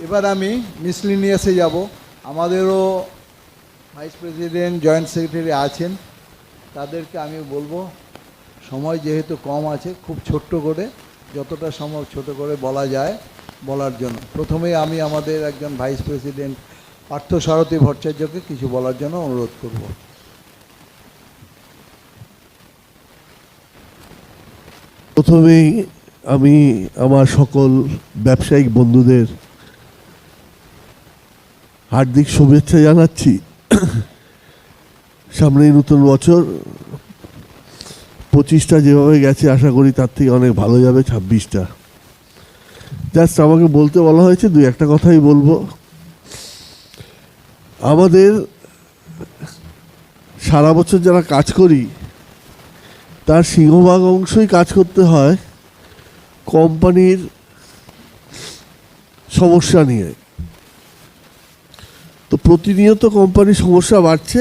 এবার আমি মিসলিনিয়াসে যাব। আমাদেরও ভাইস প্রেসিডেন্ট জয়েন্ট সেক্রেটারি আছেন, তাদেরকে আমি বলবো সময় যেহেতু কম আছে খুব ছোট্ট করে, যতটা সম্ভব ছোট করে বলা যায় বলার জন্য। প্রথমেই আমি আমাদের একজন ভাইস প্রেসিডেন্ট পার্থসারথী ভট্টাচার্যকে কিছু বলার জন্য অনুরোধ করব। প্রথমেই আমি আমার সকল ব্যবসায়িক বন্ধুদের হার্দিক শুভেচ্ছা জানাচ্ছি। সামনেই নতুন বছর, 25টা যেভাবে গেছে আশা করি তার থেকে অনেক ভালো যাবে 26টা। জাস্ট আমাকে বলতে বলা হয়েছে, দুই একটা কথাই বলবো। আমাদের সারা বছর যারা কাজ করি তার সিংহভাগ অংশই কাজ করতে হয় কোম্পানির সমস্যা নিয়ে। তো প্রতিনিয়ত কোম্পানির সমস্যা বাড়ছে।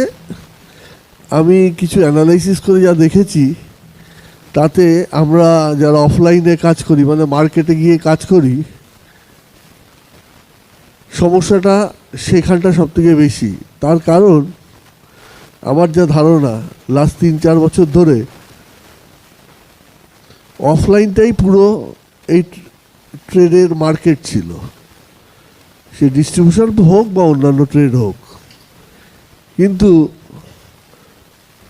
আমি কিছু অ্যানালাইসিস করে যা দেখেছি, তাতে আমরা যারা অফলাইনে কাজ করি, মানে মার্কেটে গিয়ে কাজ করি, সমস্যাটা সেখানটা সবথেকে বেশি। তার কারণ আমার যা ধারণা, লাস্ট 3-4 বছর ধরে অফলাইনটাই পুরো এই ট্রেডের মার্কেট ছিল, সে ডিস্ট্রিবিউশন হোক বা অন্যান্য ট্রেড হোক। কিন্তু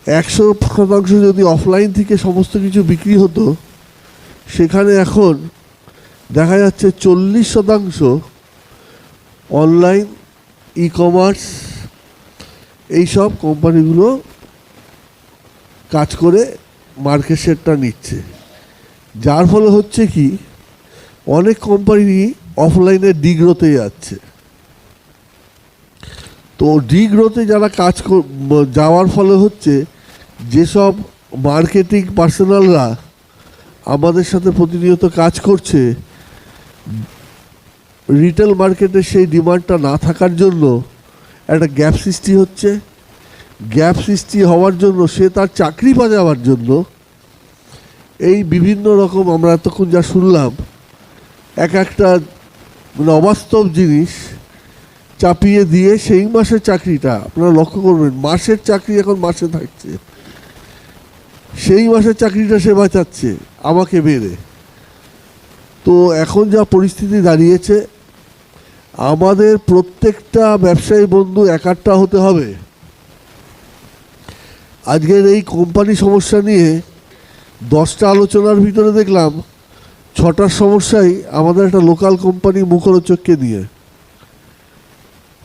100% যদি অফলাইন থেকে সমস্ত কিছু বিক্রি হতো, সেখানে এখন দেখা যাচ্ছে 40% অনলাইন, ই কমার্স, এইসব কোম্পানিগুলো কাজ করে মার্কেট শেয়ারটা নিচ্ছে। যার ফলে হচ্ছে কি, অনেক কোম্পানি অফলাইনে ডিগ্রোতে যাচ্ছে। তো ডিগ্রোতে যারা কাজ যাওয়ার ফলে হচ্ছে, যেসব মার্কেটিং পার্সোনালরা আমাদের সাথে প্রতিনিয়ত কাজ করছে, রিটেল মার্কেটে সেই ডিমান্ডটা না থাকার জন্য একটা গ্যাপ সৃষ্টি হচ্ছে। গ্যাপ সৃষ্টি হওয়ার জন্য সে তার চাকরি বাঁচাবার জন্য এই বিভিন্ন রকম, আমরা এতক্ষণ যা শুনলাম, একটা মানে অবাস্তব জিনিস চাপিয়ে দিয়ে সেই মাসের চাকরিটা, আপনারা লক্ষ্য করবেন, মাসের চাকরি এখন মাসে থাকছে, সেই মাসের চাকরিটা সে বাঁচাচ্ছে আমাকে বেড়ে। তো এখন যা পরিস্থিতি দাঁড়িয়েছে, আমাদের প্রত্যেকটা ব্যবসায়ী বন্ধু একাট্টা হতে হবে। আজকের এই কোম্পানি সমস্যা নিয়ে 10টা আলোচনার ভিতরে দেখলাম 6টার সমস্যাই আমাদের একটা লোকাল কোম্পানি মুখরোচককে নিয়ে।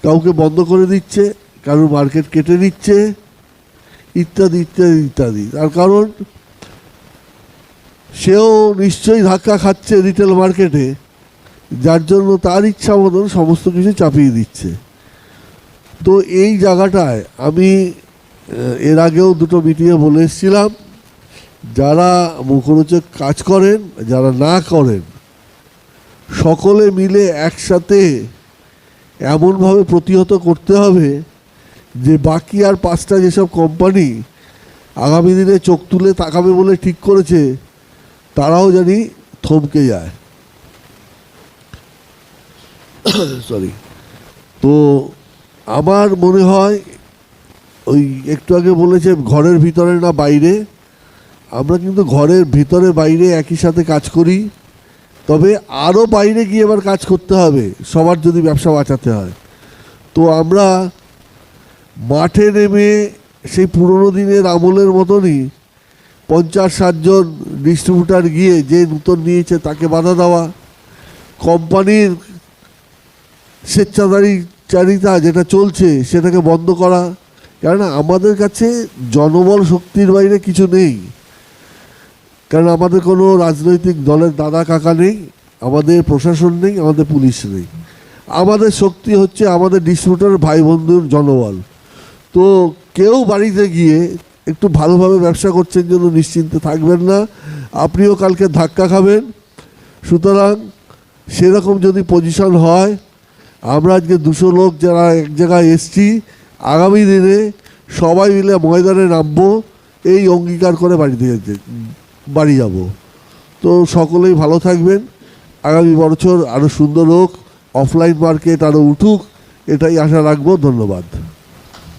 কাউকে বন্ধ করে দিচ্ছে, কারোর মার্কেট কেটে নিচ্ছে, ইত্যাদি ইত্যাদি ইত্যাদি। তার কারণ সেও নিশ্চয়ই ধাক্কা খাচ্ছে রিটেল মার্কেটে, যার জন্য তার ইচ্ছা মতন সমস্ত কিছু চাপিয়ে দিচ্ছে। তো এই জায়গাটায় আমি এর আগেও দুটো মিটিংয়ে বলে এসেছিলাম, যারা মুখরোচক কাজ করেন, যারা না করেন, সকলে মিলে একসাথে এমনভাবে প্রতিহত করতে হবে যে বাকি আর 5টা যেসব কোম্পানি আগামী দিনে চোখ তুলে তাকাবে বলে ঠিক করেছে, তারাও জানি থমকে যায়। সরি। তো আমার মনে হয়, ওই একটু আগে বলেছে ঘরের ভিতরে না বাইরে, আমরা কিন্তু ঘরের ভিতরে বাইরে একই সাথে কাজ করি, তবে আরও বাইরে গিয়ে এবার কাজ করতে হবে সবার যদি ব্যবসা বাঁচাতে হয়। তো আমরা মাঠে নেমে সেই পুরনো দিনের আমলের মতনই 50-60 জন ডিস্ট্রিবিউটার গিয়ে যে নূতন নিয়েছে তাকে বাধা দেওয়া, কোম্পানির স্বেচ্ছাচারিতা যেটা চলছে সেটাকে বন্ধ করা। কেননা আমাদের কাছে জনবল শক্তির বাইরে কিছু নেই, কারণ আমাদের কোনো রাজনৈতিক দলের দাদা কাকা নেই, আমাদের প্রশাসন নেই, আমাদের পুলিশ নেই। আমাদের শক্তি হচ্ছে আমাদের ডিস্ট্রিবিউটর ভাই বন্ধুর জনবল। তো কেউ বাড়িতে গিয়ে একটু ভালোভাবে ব্যবসা করছেন জন্য নিশ্চিন্তে থাকবেন না, আপনিও কালকে ধাক্কা খাবেন। সুতরাং সেরকম যদি পজিশন হয়, আমরা আজকে 200 লোক যারা এক জায়গায় এসছি, আগামী দিনে সবাই মিলে ময়দানে নামবো, এই অঙ্গীকার করে বাড়ি যাব। তো সকলেই ভালো থাকবেন, আগামী বছর আরও সুন্দর হোক, অফলাইন মার্কেট আরও উঠুক, এটাই আশা রাখবো। ধন্যবাদ।